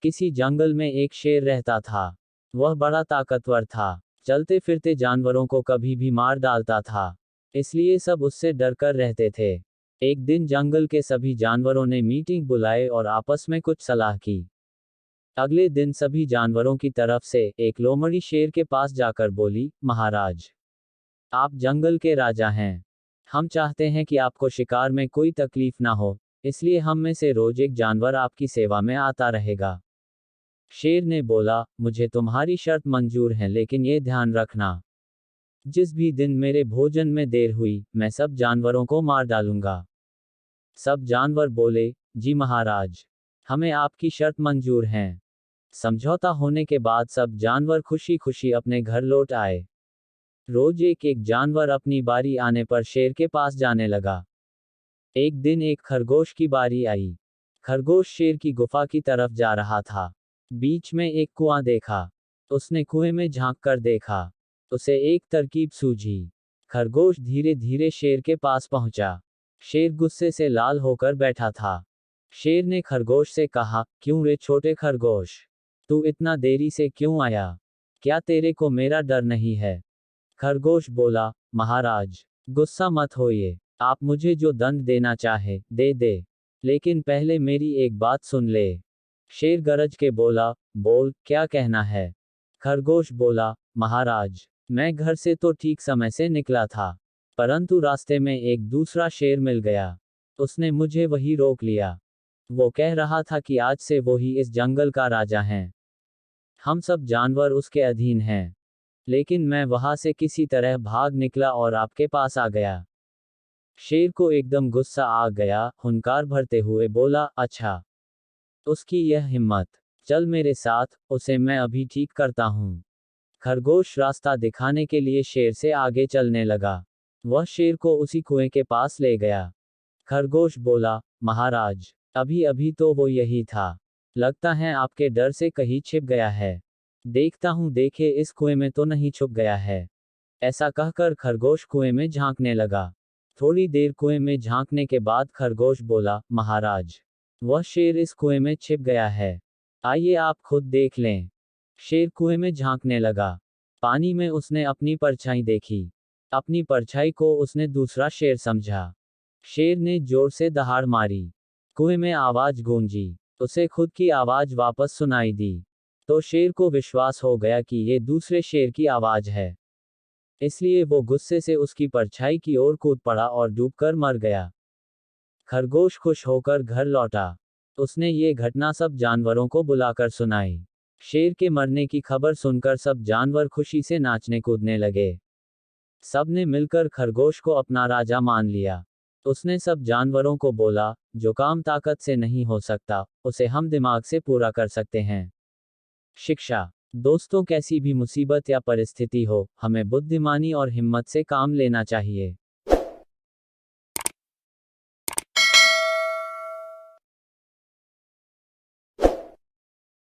किसी जंगल में एक शेर रहता था। वह बड़ा ताकतवर था, चलते फिरते जानवरों को कभी भी मार डालता था, इसलिए सब उससे डरकर रहते थे। एक दिन जंगल के सभी जानवरों ने मीटिंग बुलाए और आपस में कुछ सलाह की। अगले दिन सभी जानवरों की तरफ से एक लोमड़ी शेर के पास जाकर बोली, महाराज, आप जंगल के राजा हैं। हम चाहते हैं कि आपको शिकार में कोई तकलीफ ना हो, इसलिए हम में से रोज एक जानवर आपकी सेवा में आता रहेगा। शेर ने बोला, मुझे तुम्हारी शर्त मंजूर है, लेकिन ये ध्यान रखना, जिस भी दिन मेरे भोजन में देर हुई, मैं सब जानवरों को मार डालूंगा। सब जानवर बोले, जी महाराज, हमें आपकी शर्त मंजूर है। समझौता होने के बाद सब जानवर खुशी खुशी अपने घर लौट आए। रोज एक एक जानवर अपनी बारी आने पर शेर के पास जाने लगा। एक दिन एक खरगोश की बारी आई। खरगोश शेर की गुफा की तरफ जा रहा था। बीच में एक कुआं देखा। उसने कुएं में झांक कर देखा। उसे एक तरकीब सूझी। खरगोश धीरे धीरे शेर के पास पहुंचा। शेर गुस्से से लाल होकर बैठा था। शेर ने खरगोश से कहा, क्यों रे छोटे खरगोश, तू इतना देरी से क्यों आया? क्या तेरे को मेरा डर नहीं है? खरगोश बोला, महाराज, गुस्सा मत होइए, आप मुझे जो दंड देना चाहे, दे दे, लेकिन पहले मेरी एक बात सुन ले। शेर गरज के बोला, बोल, क्या कहना है? खरगोश बोला, महाराज, मैं घर से तो ठीक समय से निकला था, परंतु रास्ते में एक दूसरा शेर मिल गया। उसने मुझे वही रोक लिया। वो कह रहा था कि आज से वो ही इस जंगल का राजा है। हम सब जानवर उसके अधीन हैं। लेकिन मैं वहां से किसी तरह भाग निकला और आपके पास आ गया। शेर को एकदम गुस्सा आ गया, हुंकार भरते हुए बोला, अच्छा, उसकी यह हिम्मत, चल मेरे साथ, उसे मैं अभी ठीक करता हूँ। खरगोश रास्ता दिखाने के लिए शेर से आगे चलने लगा। वह शेर को उसी कुएं के पास ले गया। खरगोश बोला, महाराज, अभी अभी तो वो यही था, लगता है आपके डर से कहीं छिप गया है। देखता हूं, देखे इस कुएं में तो नहीं छुप गया है। ऐसा कहकर खरगोश कुएं में झांकने लगा। थोड़ी देर कुएं में झांकने के बाद खरगोश बोला, महाराज, वह शेर इस कुएं में छिप गया है, आइए आप खुद देख लें। शेर कुएं में झांकने लगा। पानी में उसने अपनी परछाई देखी। अपनी परछाई को उसने दूसरा शेर समझा। शेर ने जोर से दहाड़ मारी। कुएं में आवाज गूंजी। उसे खुद की आवाज वापस सुनाई दी। तो शेर को विश्वास हो गया कि ये दूसरे शेर की आवाज है। इसलिए वो गुस्से से उसकी परछाई की ओर कूद पड़ा और डूबकर मर गया। खरगोश खुश होकर घर लौटा। उसने ये घटना सब जानवरों को बुलाकर सुनाई। शेर के मरने की खबर सुनकर सब जानवर खुशी से नाचने कूदने लगे। सबने मिलकर खरगोश को अपना राजा मान लिया। उसने सब जानवरों को बोला, जो काम ताकत से नहीं हो सकता, उसे हम दिमाग से पूरा कर सकते हैं। शिक्षा। दोस्तों, कैसी भी मुसीबत या परिस्थिति हो, हमें बुद्धिमानी और हिम्मत से काम लेना चाहिए।